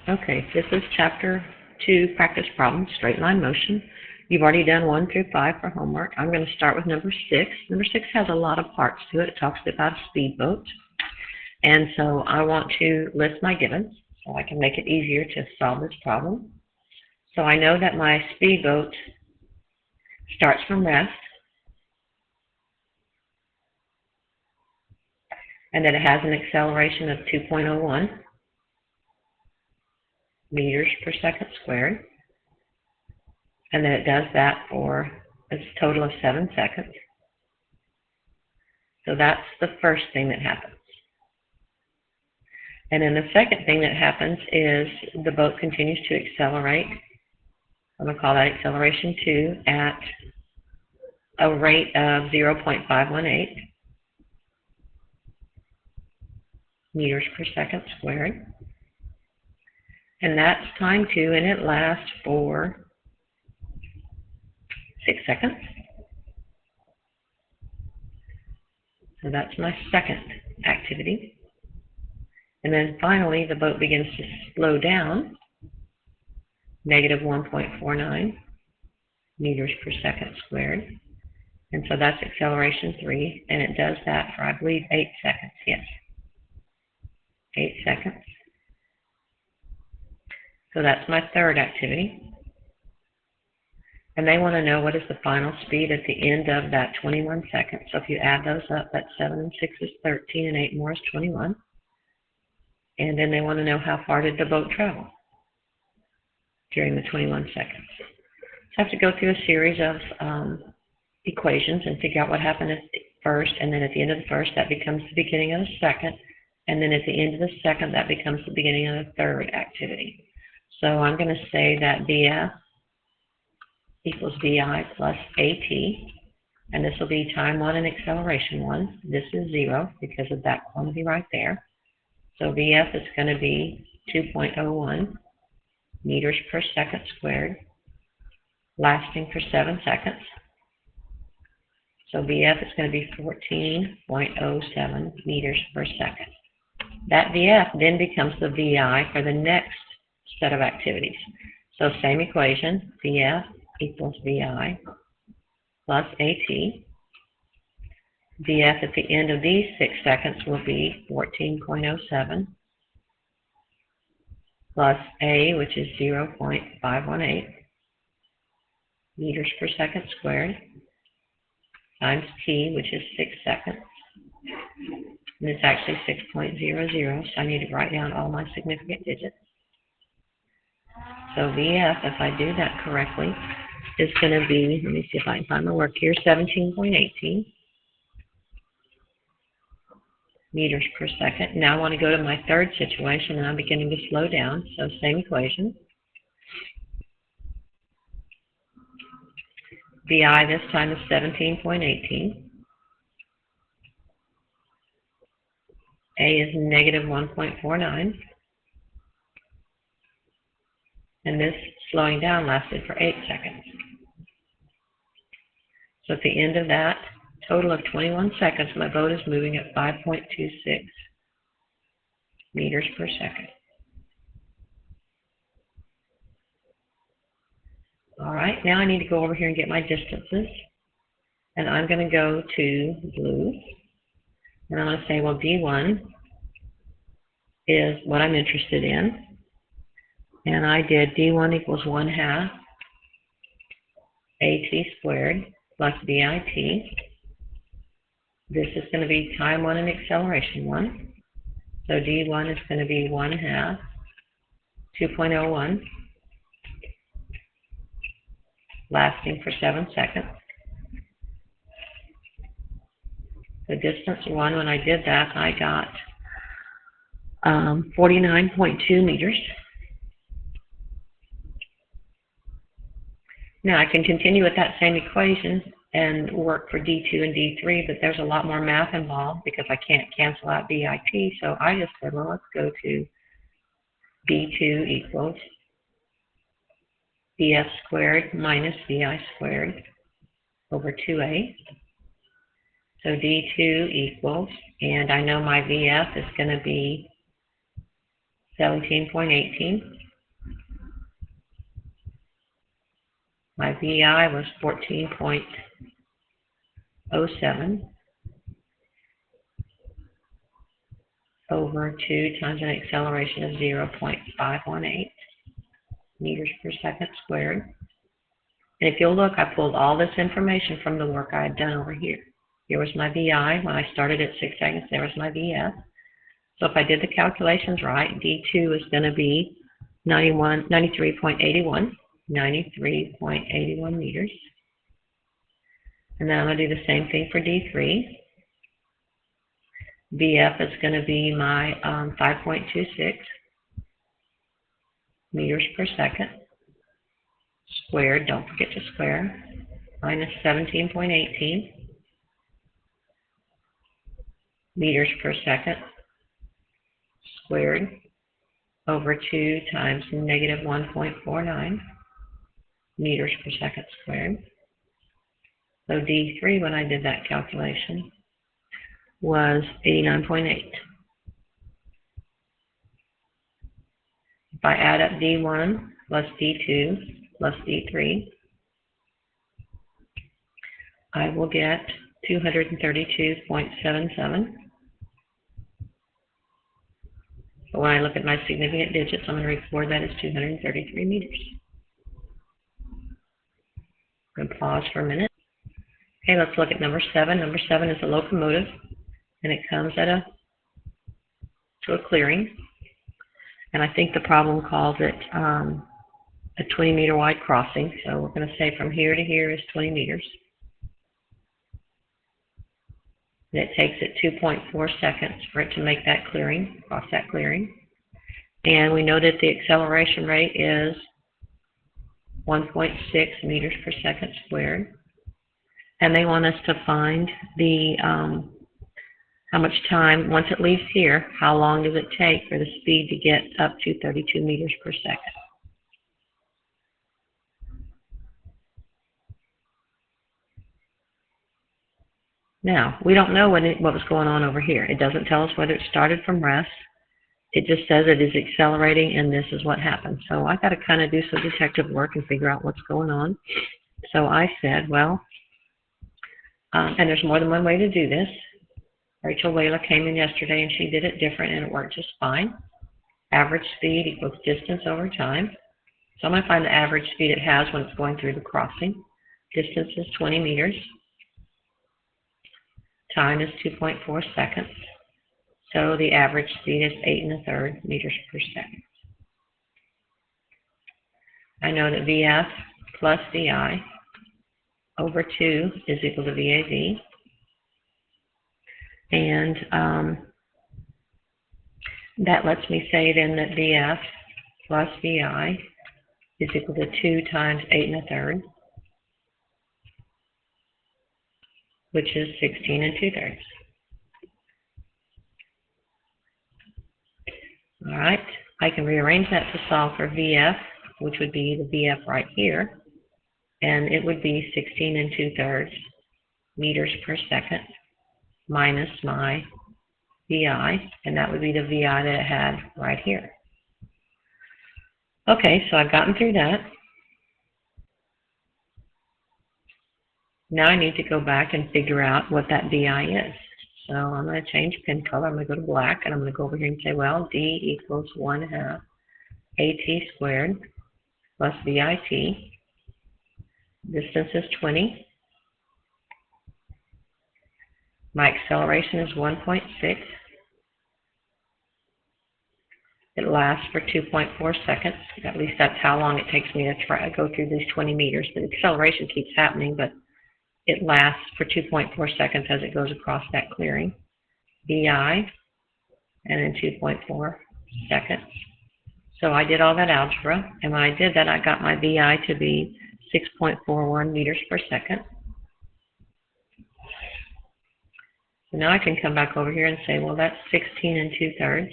Okay, this is Chapter 2, Practice Problems, Straight Line Motion. You've already done 1 through 5 for homework. I'm going to start with number 6. Number 6 has a lot of parts to it. It talks about a speedboat. And so I want to list my givens so I can make it easier to solve this problem. So I know that my speedboat starts from rest and that it has an acceleration of 2.01 meters per second squared, and that it does that for a total of 7 seconds. So that's the first thing that happens. And then the second thing that happens is the boat continues to accelerate. I'm going to call that acceleration 2 at a rate of 0.518 meters per second squared. And that's time 2, and it lasts for 6 seconds. So that's my second activity. And then finally, the boat begins to slow down, negative 1.49 meters per second squared. And so that's acceleration 3, and it does that for, I believe, 8 seconds. Yes, 8 seconds. So that's my third activity. And they want to know what is the final speed at the end of that 21 seconds. So if you add those up, that's 7 and 6 is 13, and 8 more is 21. And then they want to know how far did the boat travel during the 21 seconds. So I have to go through a series of equations and figure out what happened at the first, and then at the end of the first, that becomes the beginning of the second, and then at the end of the second, that becomes the beginning of the third activity. So I'm going to say that VF equals VI plus AT, and this will be time 1 and acceleration 1. This is 0 because of that quantity right there. So VF is going to be 2.01 meters per second squared, lasting for 7 seconds. So VF is going to be 14.07 meters per second. That VF then becomes the VI for the next set of activities. So same equation, VF equals VI plus AT. VF at the end of these 6 seconds will be 14.07 plus A, which is 0.518 meters per second squared, times T, which is 6 seconds. And it's actually 6.00, so I need to write down all my significant digits. So VF, if I do that correctly, is going to be, let me see if I can find my work here, 17.18 meters per second. Now I want to go to my third situation, and I'm beginning to slow down. So same equation. VI this time is 17.18. A is negative 1.49. And this slowing down lasted for 8 seconds. So at the end of that total of 21 seconds, my boat is moving at 5.26 meters per second. All right, now I need to go over here and get my distances. And I'm going to go to blue. And I'm going to say, well, D1 is what I'm interested in. And I did D1 equals 1/2 AT squared plus VIT. This is going to be time 1 and acceleration 1. So D1 is going to be 1/2 2.01, lasting for 7 seconds. The distance 1, when I did that, I got 49.2 meters. Now I can continue with that same equation and work for D2 and D3, but there's a lot more math involved because I can't cancel out VIT. So I just said, well, let's go to D2 equals VF squared minus VI squared over 2A. So D2 equals, and I know my VF is going to be 17.18. My VI was 14.07 over 2 times an acceleration of 0.518 meters per second squared. And if you'll look, I pulled all this information from the work I had done over here. Here was my VI when I started at 6 seconds. There was my VF. So if I did the calculations right, D2 is going to be 93.81 meters. And then I'm going to do the same thing for D3. VF is going to be my 5.26 meters per second squared, don't forget to square, minus 17.18 meters per second squared over 2 times negative 1.49 meters per second squared. So D3, when I did that calculation, was 89.8. If I add up D1 plus D2 plus D3, I will get 232.77. But when I look at my significant digits, I'm going to record that as 233 meters. I'm going to pause for a minute. Okay, let's look at number 7. Number 7 is a locomotive, and it comes at to a clearing. And I think the problem calls it a 20-meter wide crossing. So we're going to say from here to here is 20 meters. And it takes it 2.4 seconds for it to make that clearing, cross that clearing. And we know that the acceleration rate is 1.6 meters per second squared. And they want us to find the how much time, once it leaves here, how long does it take for the speed to get up to 32 meters per second? Now, we don't know what was going on over here. It doesn't tell us whether it started from rest. It just says it is accelerating, and this is what happened. So I got to kind of do some detective work and figure out what's going on. So I said, well, and there's more than one way to do this. Rachel Whaler came in yesterday, and she did it different, and it worked just fine. Average speed equals distance over time. So I'm going to find the average speed it has when it's going through the crossing. Distance is 20 meters. Time is 2.4 seconds. So the average speed is 8 1/3 meters per second. I know that VF plus VI over 2 is equal to VAV. And that lets me say then that VF plus VI is equal to 2 times 8 1/3, which is 16 2/3. All right, I can rearrange that to solve for VF, which would be the VF right here, and it would be 16 2/3 meters per second minus my VI, and that would be the VI that it had right here. Okay, so I've gotten through that. Now I need to go back and figure out what that VI is. So I'm going to change pen color. I'm going to go to black, and I'm going to go over here and say, well, D equals 1/2 AT squared plus VIT. Distance is 20. My acceleration is 1.6. It lasts for 2.4 seconds. At least that's how long it takes me to go through these 20 meters. The acceleration keeps happening, but it lasts for 2.4 seconds as it goes across that clearing. VI, and then 2.4 seconds. So I did all that algebra, and when I did that, I got my VI to be 6.41 meters per second. So now I can come back over here and say, well, that's 16 2/3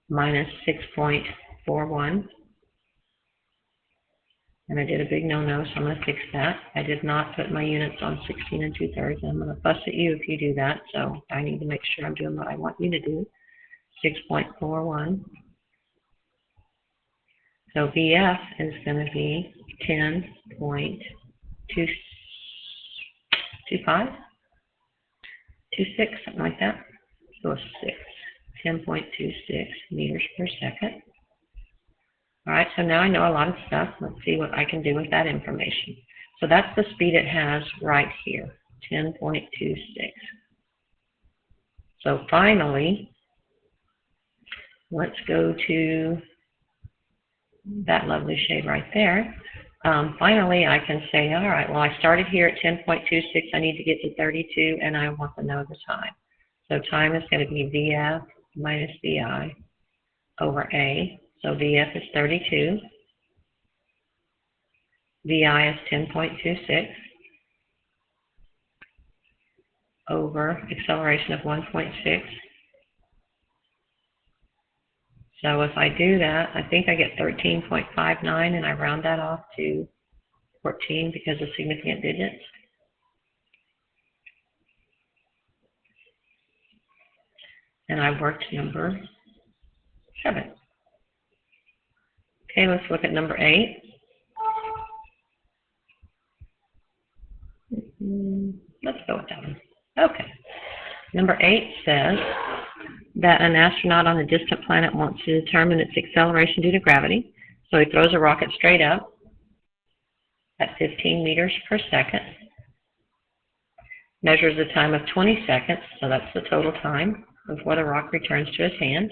minus 6.41. And I did a big no-no, so I'm going to fix that. I did not put my units on 16 2/3. I'm going to fuss at you if you do that, so I need to make sure I'm doing what I want you to do. 6.41. So VF is going to be 10.225, 26, something like that. So 10.26 meters per second. All right, so now I know a lot of stuff. Let's see what I can do with that information. So that's the speed it has right here, 10.26. So finally, let's go to that lovely shade right there. Finally, I can say, all right, well, I started here at 10.26. I need to get to 32, and I want to know the time. So time is going to be VF minus VI over A. So VF is 32. VI is 10.26 over acceleration of 1.6. So if I do that, I think I get 13.59, and I round that off to 14 because of significant digits. And I worked number 7. Okay, let's look at number 8. Let's go with that one. Okay. Number 8 says that an astronaut on a distant planet wants to determine its acceleration due to gravity. So he throws a rocket straight up at 15 meters per second, measures a time of 20 seconds, so that's the total time before the rock returns to his hand.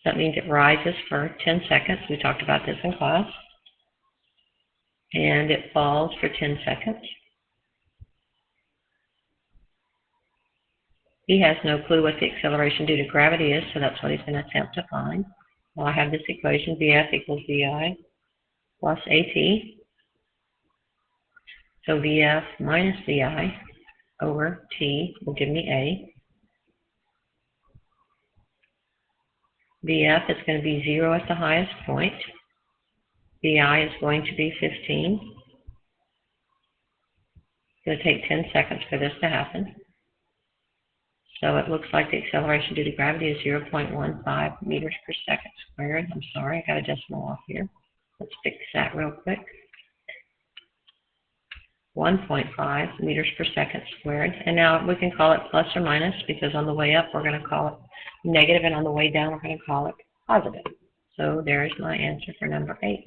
That means it rises for 10 seconds. We talked about this in class. And it falls for 10 seconds. He has no clue what the acceleration due to gravity is, so that's what he's going to attempt to find. Well, I have this equation, VF equals VI plus AT. So VF minus VI over T will give me A. VF is going to be 0 at the highest point. VI is going to be 15. It's going to take 10 seconds for this to happen. So it looks like the acceleration due to gravity is 0.15 meters per second squared. I'm sorry, I got a decimal off here. Let's fix that real quick. 1.5 meters per second squared. And now we can call it plus or minus because on the way up we're going to call it negative, and on the way down we're going to call it positive. So there's my answer for number 8.